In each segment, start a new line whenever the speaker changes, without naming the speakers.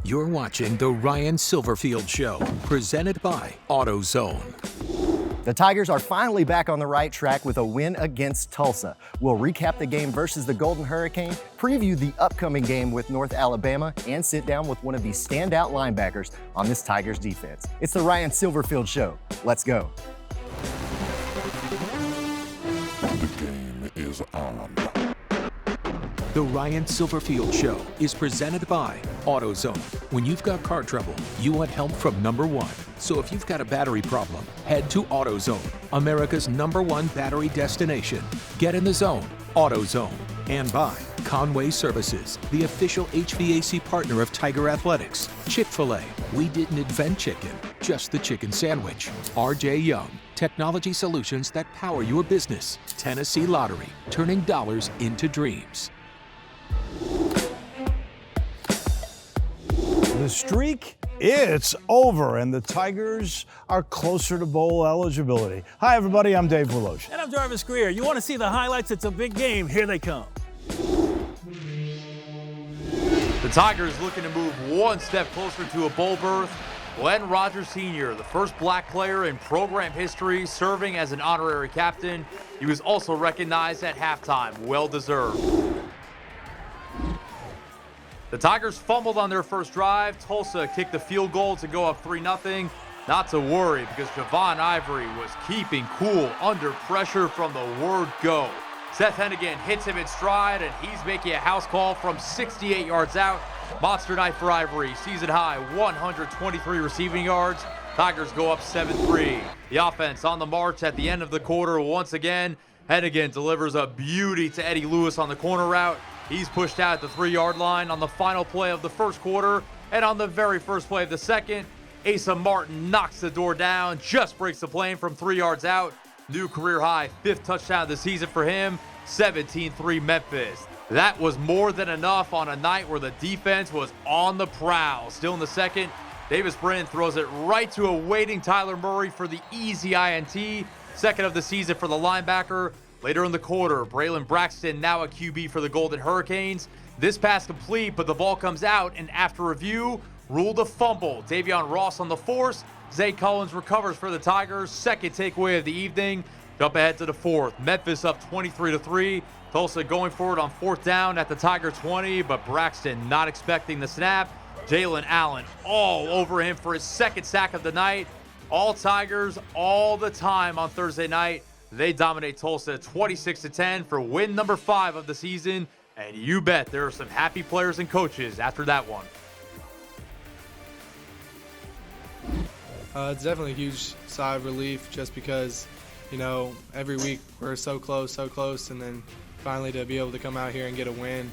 You're watching The Ryan Silverfield Show, presented by AutoZone.
The Tigers are finally back on the right track with a win against Tulsa. We'll recap the game versus the Golden Hurricane, preview the upcoming game with North Alabama, and sit down with one of these standout linebackers on this Tigers defense. It's the Ryan Silverfield Show. Let's go.
The game is on.
The Ryan Silverfield Show is presented by AutoZone. When you've got car trouble, you want help from number one. So if you've got a battery problem, head to AutoZone, America's #1 battery destination. Get in the zone, AutoZone. And by Conway Services, the official HVAC partner of Tiger Athletics. Chick-fil-A, we didn't invent chicken, just the chicken sandwich. RJ Young, technology solutions that power your business. Tennessee Lottery, turning dollars into dreams.
The streak, it's over, and the Tigers are closer to bowl eligibility. Hi, everybody. I'm Dave Wolosh.
And I'm Jarvis Greer. You want to see the highlights? It's a big game. Here they come.
The Tigers looking to move one step closer to a bowl berth. Glenn Rogers Sr., the first black player in program history serving as an honorary captain. He was also recognized at halftime. Well deserved. The Tigers fumbled on their first drive. Tulsa kicked the field goal to go up 3-0. Not to worry, because Javon Ivory was keeping cool under pressure from the word go. Seth Hennigan hits him in stride, and he's making a house call from 68 yards out. Monster night for Ivory. Season high, 123 receiving yards. Tigers go up 7-3. The offense on the march at the end of the quarter once again. Hennigan delivers a beauty to Eddie Lewis on the corner route. He's pushed out at the 3-yard line on the final play of the first quarter, and on the very first play of the second, Asa Martin knocks the door down, just breaks the plane from 3 yards out. New career high, 5th touchdown of the season for him, 17-3 Memphis. That was more than enough on a night where the defense was on the prowl. Still in the second, Davis Brin throws it right to a waiting Tyler Murray for the easy INT, second of the season for the linebacker. Later in the quarter, Braylon Braxton, now a QB for the Golden Hurricanes. This pass complete, but the ball comes out, and after review, ruled a fumble. Davion Ross on the force. Zay Collins recovers for the Tigers. Second takeaway of the evening. Jump ahead to the fourth. Memphis up 23-3. Tulsa going forward on 4th down at the Tiger 20, but Braxton not expecting the snap. Jalen Allen all over him for his second sack of the night. All Tigers all the time on Thursday night. They dominate Tulsa 26-10 for win number 5 of the season, and you bet there are some happy players and coaches after that one.
It's definitely a huge sigh of relief just because, you know, every week we're so close, and then finally to be able to come out here and get a win,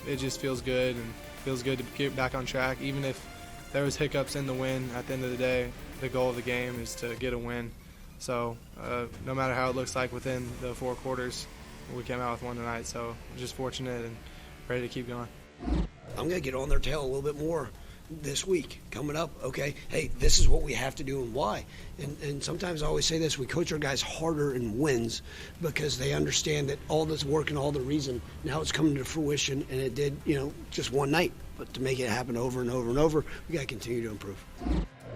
it just feels good, and feels good to get back on track. Even if there was hiccups in the win, at the end of the day, the goal of the game is to get a win. So no matter how it looks like within the 4 quarters, we came out with one tonight. So we're just fortunate and ready to keep going.
I'm going to get on their tail a little bit more this week coming up. Okay, hey, this is what we have to do and why. And sometimes I always say this, we coach our guys harder in wins because they understand that all this work and all the reason, now it's coming to fruition, and it did, you know, just one night. But to make it happen over and over and over, we got to continue to improve.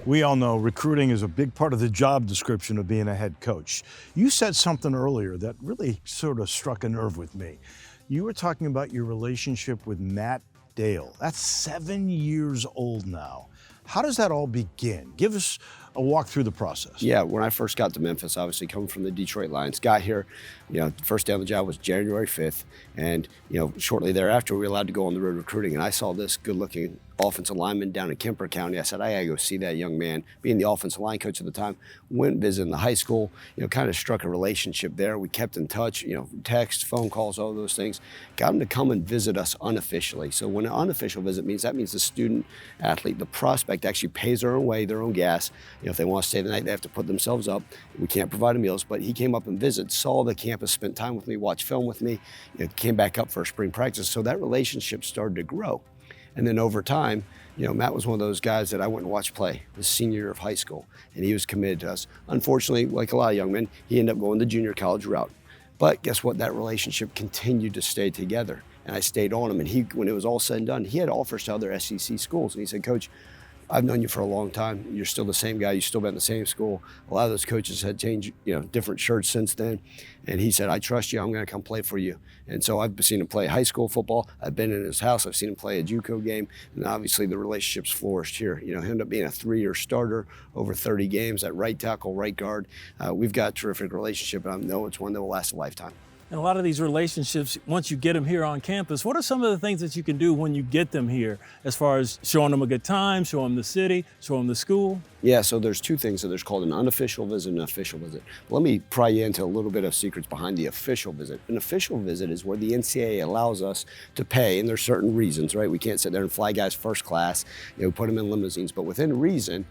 We all know recruiting is a big part of the job description of being a head coach. You said something earlier that really sort of struck a nerve with me. You were talking about your relationship with Matt Dale. That's 7 years old now. How does that all begin? Give us a walk through the process.
Yeah, when I first got to Memphis, obviously coming from the Detroit Lions, got here, you know, first day on the job was January 5th. And, you know, shortly thereafter, we were allowed to go on the road recruiting. And I saw this good-looking offensive lineman down in Kemper County. I said, I gotta go see that young man. Being the offensive line coach at the time, went visiting the high school, you know, kind of struck a relationship there. We kept in touch, you know, text, phone calls, all those things. Got him to come and visit us unofficially. So when an unofficial visit means, that means the student athlete, the prospect actually pays their own way, their own gas. You know, if they want to stay the night, they have to put themselves up. We can't provide them meals, but he came up and visited, saw the campus, spent time with me, watched film with me, you know, came back up for spring practice. So that relationship started to grow. And then over time, you know, Matt was one of those guys that I went and watched play his senior year of high school, and he was committed to us. Unfortunately, like a lot of young men, he ended up going the junior college route. But guess what? That relationship continued to stay together. and I stayed on him. And when it was all said and done, he had offers to other SEC schools. And he said, Coach, I've known you for a long time. You're still the same guy. You've still been in the same school. A lot of those coaches had changed, different shirts since then. And he said, I trust you. I'm going to come play for you. And so I've seen him play high school football. I've been in his house. I've seen him play a JUCO game. And obviously the relationship's flourished here. He ended up being a 3-year starter, over 30 games at right tackle, right guard. We've got a terrific relationship, and I know it's one that will last a lifetime.
And a lot of these relationships, once you get them here on campus, what are some of the things that you can do when you get them here, as far as showing them a good time, showing them the city, showing them the school?
Yeah, so there's two things. So there's called an unofficial visit and an official visit. Let me pry you into a little bit of secrets behind the official visit. An official visit is where the NCAA allows us to pay, and there's certain reasons, right? We can't sit there and fly guys first class, put them in limousines, but within reason,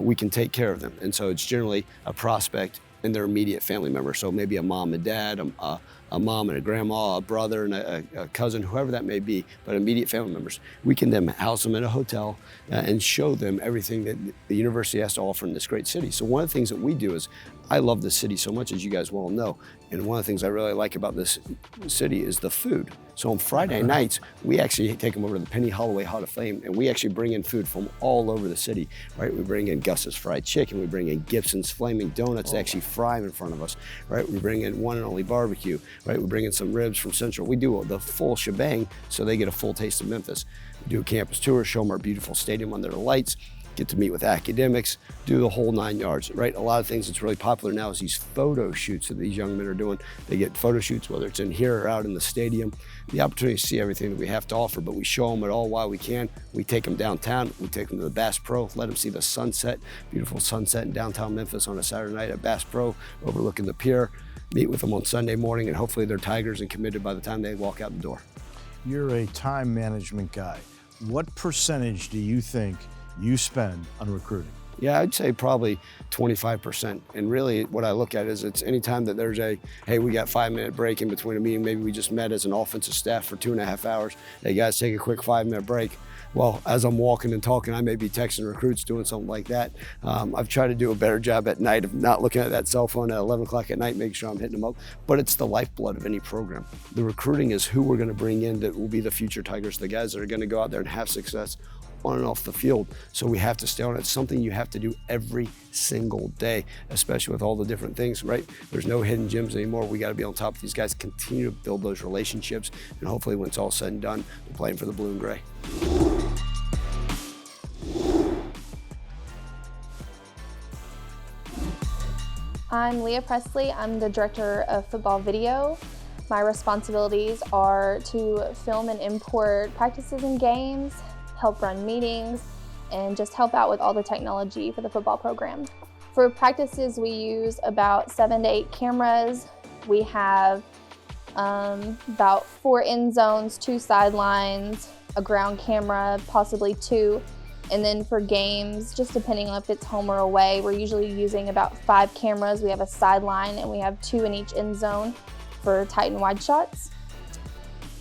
we can take care of them. And so it's generally a prospect and their immediate family member. So maybe a mom and dad, a mom and a grandma, a brother and a cousin, whoever that may be, but immediate family members. We can then house them in a hotel and show them everything that the university has to offer in this great city. So one of the things that we do is, I love this city so much, as you guys well know, and one of the things I really like about this city is the food. So on Friday nights, we actually take them over to the Penny Holloway Hall of Fame, and we actually bring in food from all over the city, right? We bring in Gus's Fried Chicken, we bring in Gibson's Flaming Donuts, they actually fry them in front of us, right? We bring in One and Only Barbecue, right? We bring in some ribs from Central. We do the full shebang so they get a full taste of Memphis. We do a campus tour, show them our beautiful stadium under the lights, get to meet with academics, do the whole 9 yards, right? A lot of things that's really popular now is these photo shoots that these young men are doing. They get photo shoots, whether it's in here or out in the stadium. The opportunity to see everything that we have to offer, but we show them it all while we can. We take them downtown, we take them to the Bass Pro, let them see the sunset, beautiful sunset in downtown Memphis on a Saturday night at Bass Pro, overlooking the pier, meet with them on Sunday morning, and hopefully they're Tigers and committed by the time they walk out the door.
You're a time management guy. What percentage do you think you spend on recruiting?
Yeah, I'd say probably 25%. And really what I look at is it's anytime that there's hey, we got 5-minute break in between a meeting, maybe we just met as an offensive staff for 2.5 hours. Hey guys, take a quick 5-minute break. Well, as I'm walking and talking, I may be texting recruits, doing something like that. I've tried to do a better job at night of not looking at that cell phone at 11 o'clock at night, making sure I'm hitting them up. But it's the lifeblood of any program. The recruiting is who we're gonna bring in that will be the future Tigers, the guys that are gonna go out there and have success on and off the field. So we have to stay on it. It's something you have to do every single day, especially with all the different things, right? There's no hidden gems anymore. We got to be on top of these guys, continue to build those relationships, and hopefully when it's all said and done, we're playing for the blue and gray.
I'm Leah Presley. I'm the director of football video. My responsibilities are to film and import practices and games, help run meetings, and just help out with all the technology for the football program. For practices, we use about 7 to 8 cameras. We have about 4 end zones, 2 sidelines, a ground camera, possibly 2. And then for games, just depending on if it's home or away, we're usually using about 5 cameras. We have a sideline and we have 2 in each end zone for tight and wide shots.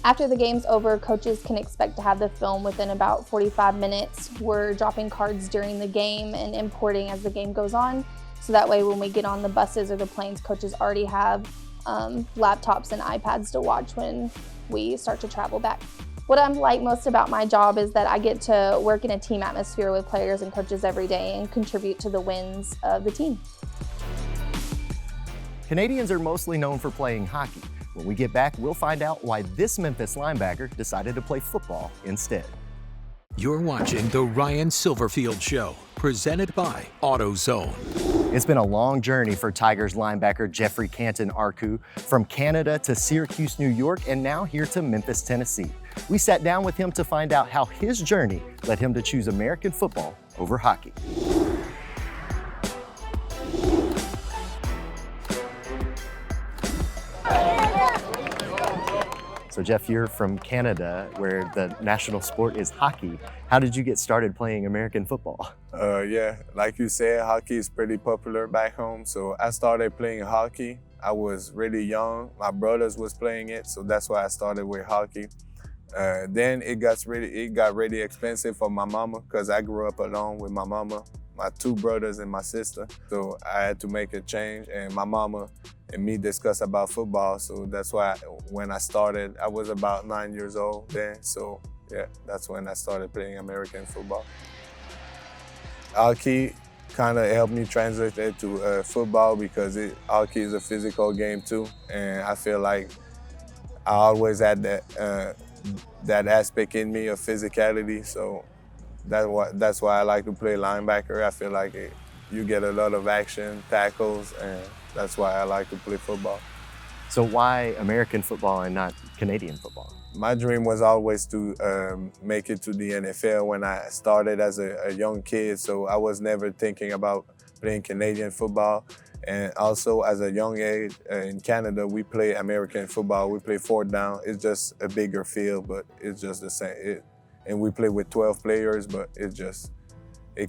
After the game's over, coaches can expect to have the film within about 45 minutes. We're dropping cards during the game and importing as the game goes on. So that way when we get on the buses or the planes, coaches already have laptops and iPads to watch when we start to travel back. What I like most about my job is that I get to work in a team atmosphere with players and coaches every day and contribute to the wins of the team.
Canadians are mostly known for playing hockey. When we get back, we'll find out why this Memphis linebacker decided to play football instead.
You're watching The Ryan Silverfield Show, presented by AutoZone.
It's been a long journey for Tigers linebacker Jeffrey Canton-Arku, from Canada to Syracuse, New York, and now here to Memphis, Tennessee. We sat down with him to find out how his journey led him to choose American football over hockey. So Jeff, you're from Canada, where the national sport is hockey. How did you get started playing American football?
Yeah, like you said, hockey is pretty popular back home. So I started playing hockey. I was really young. My brothers was playing it, so that's why I started with hockey. Then it got really expensive for my mama because I grew up alone with my mama. my two brothers and my sister. So I had to make a change, and my mama and me discussed about football. So that's why when I started, I was about 9 years old then. So yeah, that's when I started playing American football. Hockey kind of helped me translate it to football because hockey is a physical game too, and I feel like I always had that aspect in me of physicality. So that's why I like to play linebacker. I feel like you get a lot of action, tackles, and that's why I like to play football.
So why American football and not Canadian football?
My dream was always to make it to the NFL when I started as a young kid, so I was never thinking about playing Canadian football. And also as a young age in Canada, we play American football. We play fourth down. It's just a bigger field, but it's just the same. And we play with 12 players, but it's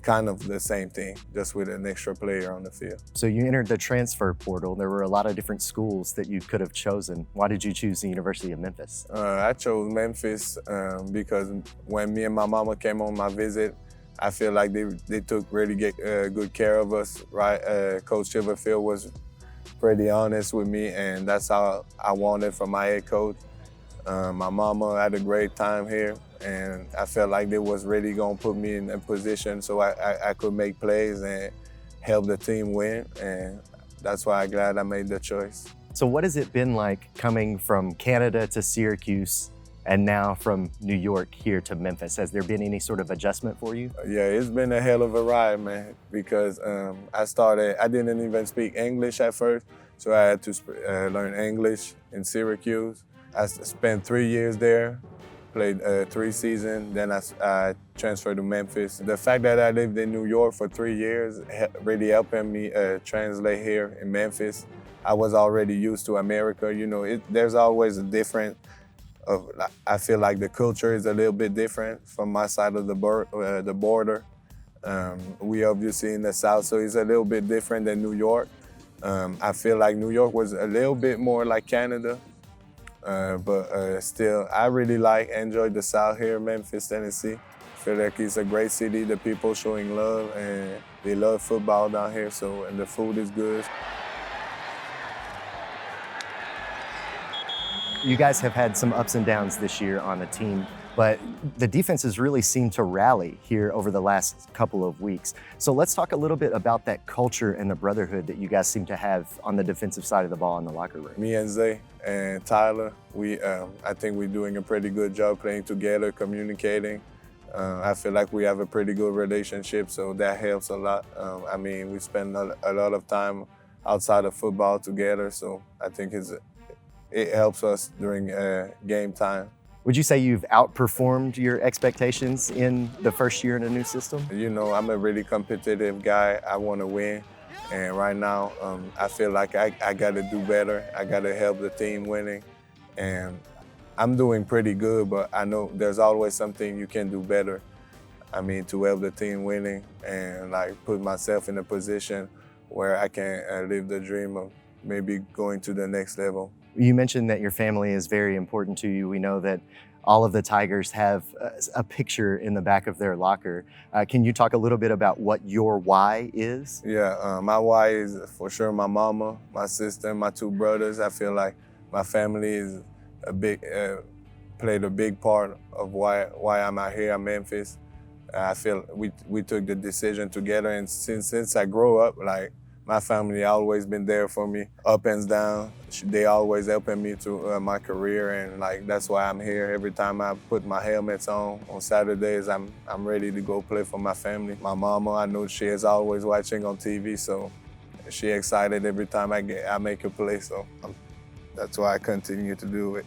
kind of the same thing, just with an extra player on the field.
So you entered the transfer portal. There were a lot of different schools that you could have chosen. Why did you choose the University of Memphis?
I chose Memphis because when me and my mama came on my visit, I feel like they took really good care of us, right? Coach Silverfield was pretty honest with me, and that's how I wanted from my head coach. My mama had a great time here, and I felt like they was really gonna put me in a position so I could make plays and help the team win, and that's why I'm glad I made the choice.
So what has it been like coming from Canada to Syracuse and now from New York here to Memphis? Has there been any sort of adjustment for you?
Yeah, it's been a hell of a ride, man, because I didn't even speak English at first, so I had to learn English in Syracuse. I spent 3 years there, played 3 seasons, then I transferred to Memphis. The fact that I lived in New York for 3 years really helped me translate here in Memphis. I was already used to America. You know, there's always a different, I feel like the culture is a little bit different from my side of the border. We obviously in the South, so it's a little bit different than New York. I feel like New York was a little bit more like Canada. But still, I really enjoyed the South here, Memphis, Tennessee. I feel like it's a great city. The people showing love, and they love football down here. And the food is good.
You guys have had some ups and downs this year on the team, but the defenses really seem to rally here over the last couple of weeks. So let's talk a little bit about that culture and the brotherhood that you guys seem to have on the defensive side of the ball in the locker room.
Me and Zay and Tyler, I think we're doing a pretty good job playing together, communicating. I feel like we have a pretty good relationship, so that helps a lot. I mean, we spend a lot of time outside of football together, so I think it helps us during game time.
Would you say you've outperformed your expectations in the first year in a new system?
You know, I'm a really competitive guy. I want to win. And right now, I feel like I got to do better. I got to help the team winning. And I'm doing pretty good, but I know there's always something you can do better. I mean, to help the team winning and put myself in a position where I can live the dream of maybe going to the next level.
You mentioned that your family is very important to you. We know that all of the Tigers have a picture in the back of their locker. Can you talk a little bit about what your why is?
Yeah, my why is for sure my mama, my sister, and my 2 brothers. I feel like my family is played a big part of why I'm out here in Memphis. I feel we took the decision together, and since I grew up, my family always been there for me, up and down. They always helping me through my career, and that's why I'm here. Every time I put my helmets on Saturdays, I'm ready to go play for my family. My mama, I know she is always watching on TV, so she excited every time I make a play. So that's why I continue to do it.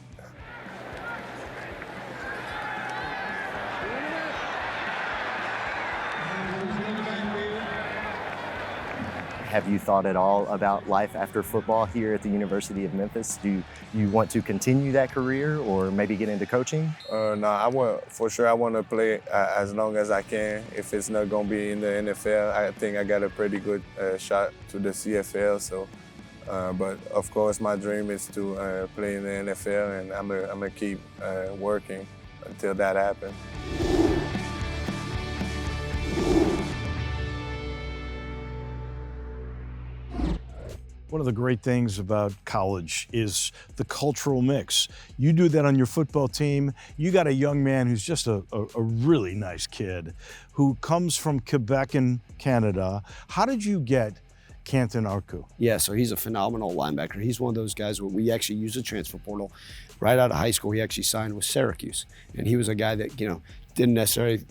Have you thought at all about life after football here at the University of Memphis? Do you want to continue that career or maybe get into coaching?
No, I want to play as long as I can. If it's not going to be in the NFL, I think I got a pretty good shot to the CFL. So, but of course, my dream is to play in the NFL, and I'm gonna keep working until that happens.
One of the great things about college is the cultural mix. You do that on your football team. You got a young man who's just a really nice kid who comes from Quebec in Canada. How did you get Canton Arku?
Yeah, so he's a phenomenal linebacker. He's one of those guys where we actually use a transfer portal. Right out of high school, he actually signed with Syracuse. And he was a guy that, didn't necessarily,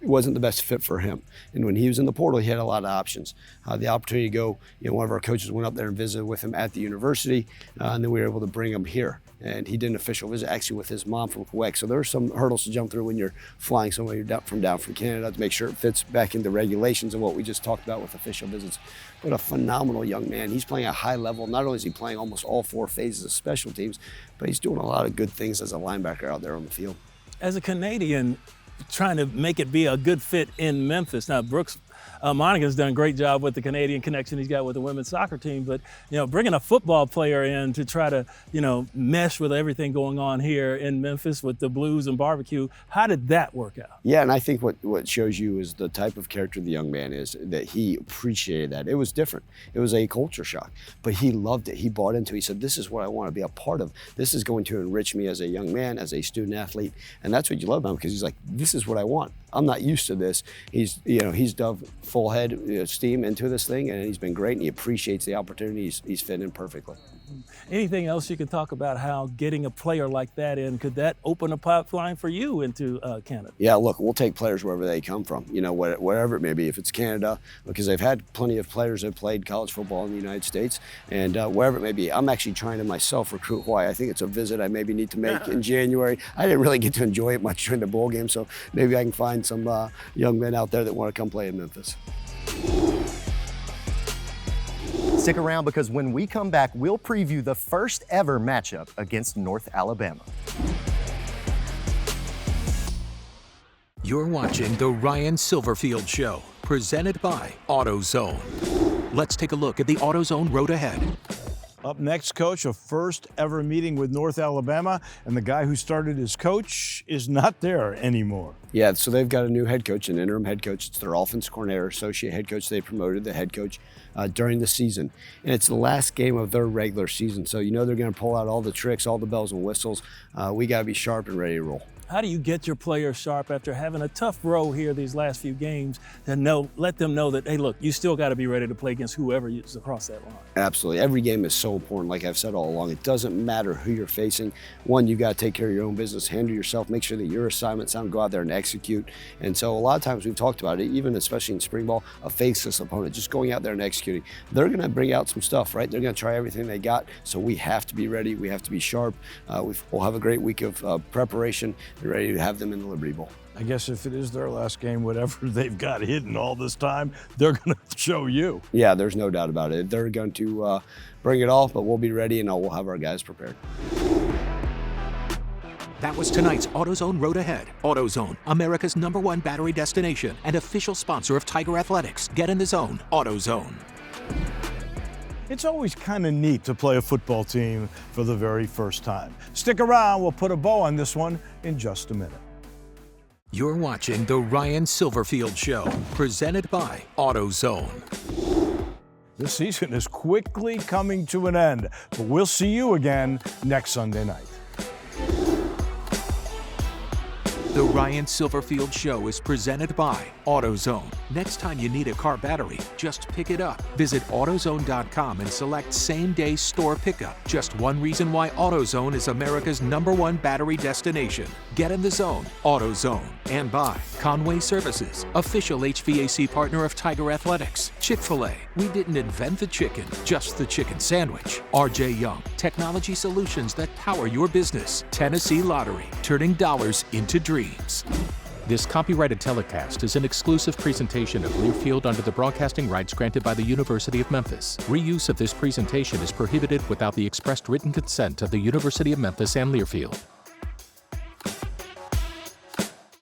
wasn't the best fit for him. And when he was in the portal, he had a lot of options. The opportunity to go, one of our coaches went up there and visited with him at the university, and then we were able to bring him here. And he did an official visit actually with his mom from Quebec. So there are some hurdles to jump through when you're flying somewhere down from Canada to make sure it fits back into regulations and what we just talked about with official visits. But a phenomenal young man. He's playing at a high level. Not only is he playing almost all 4 phases of special teams, but he's doing a lot of good things as a linebacker out there on the field.
As a Canadian, trying to make it be a good fit in Memphis. Now, Brooks Monica's done a great job with the Canadian connection he's got with the women's soccer team, but bringing a football player in to try to mesh with everything going on here in Memphis with the blues and barbecue, how did that work out?
Yeah, and I think what shows you is the type of character the young man is, that he appreciated that. It was different. It was a culture shock, but he loved it. He bought into it. He said, this is what I want to be a part of. This is going to enrich me as a young man, as a student athlete, and that's what you love about him, because he's like, this is what I want. I'm not used to this. He's dove full head steam into this thing, and he's been great, and he appreciates the opportunity. He's fit in perfectly.
Anything else you can talk about how getting a player like that in, could that open a pipeline for you into Canada?
Yeah, look, we'll take players wherever they come from, wherever it may be. If it's Canada, because they've had plenty of players that played college football in the United States, and wherever it may be. I'm actually trying to myself recruit Hawaii. I think it's a visit I maybe need to make in January. I didn't really get to enjoy it much during the bowl game, so maybe I can find some young men out there that want to come play in Memphis.
Stick around, because when we come back, we'll preview the first ever matchup against North Alabama.
You're watching The Ryan Silverfield Show, presented by AutoZone. Let's take a look at the AutoZone road ahead.
Up next, Coach, a first ever meeting with North Alabama, and the guy who started as coach is not there anymore.
Yeah, so they've got a new head coach, an interim head coach. It's their offense coordinator, associate head coach. They promoted the head coach during the season. And it's the last game of their regular season, so they're going to pull out all the tricks, all the bells and whistles. We got to be sharp and ready to roll.
How do you get your players sharp after having a tough row here these last few games to let them know that, hey, look, you still got to be ready to play against whoever is across that line?
Absolutely. Every game is so important, like I've said all along. It doesn't matter who you're facing. One, you got to take care of your own business, handle yourself, make sure that your assignment's sound, go out there and execute. And so a lot of times we've talked about it, even especially in spring ball, a faceless opponent, just going out there and executing. They're going to bring out some stuff, right? They're going to try everything they got, so we have to be ready. We have to be sharp. We'll have a great week of preparation and ready to have them in the Liberty Bowl.
I guess if it is their last game, whatever they've got hidden all this time, they're going to show you.
Yeah, there's no doubt about it. They're going to bring it all, but we'll be ready, and we'll have our guys prepared.
That was tonight's AutoZone Road Ahead. AutoZone, America's #1 battery destination and official sponsor of Tiger Athletics. Get in the zone, AutoZone.
It's always kind of neat to play a football team for the very first time. Stick around, we'll put a bow on this one in just a minute.
You're watching The Ryan Silverfield Show, presented by AutoZone.
This season is quickly coming to an end, but we'll see you again next Sunday night.
The Ryan Silverfield Show is presented by AutoZone. Next time you need a car battery, just pick it up. Visit AutoZone.com and select same-day store pickup. Just one reason why AutoZone is America's #1 battery destination. Get in the zone, AutoZone. And by Conway Services, official HVAC partner of Tiger Athletics. Chick-fil-A, we didn't invent the chicken, just the chicken sandwich. RJ Young, technology solutions that power your business. Tennessee Lottery, turning dollars into dreams. This copyrighted telecast is an exclusive presentation of Learfield under the broadcasting rights granted by the University of Memphis. Reuse of this presentation is prohibited without the expressed written consent of the University of Memphis and Learfield.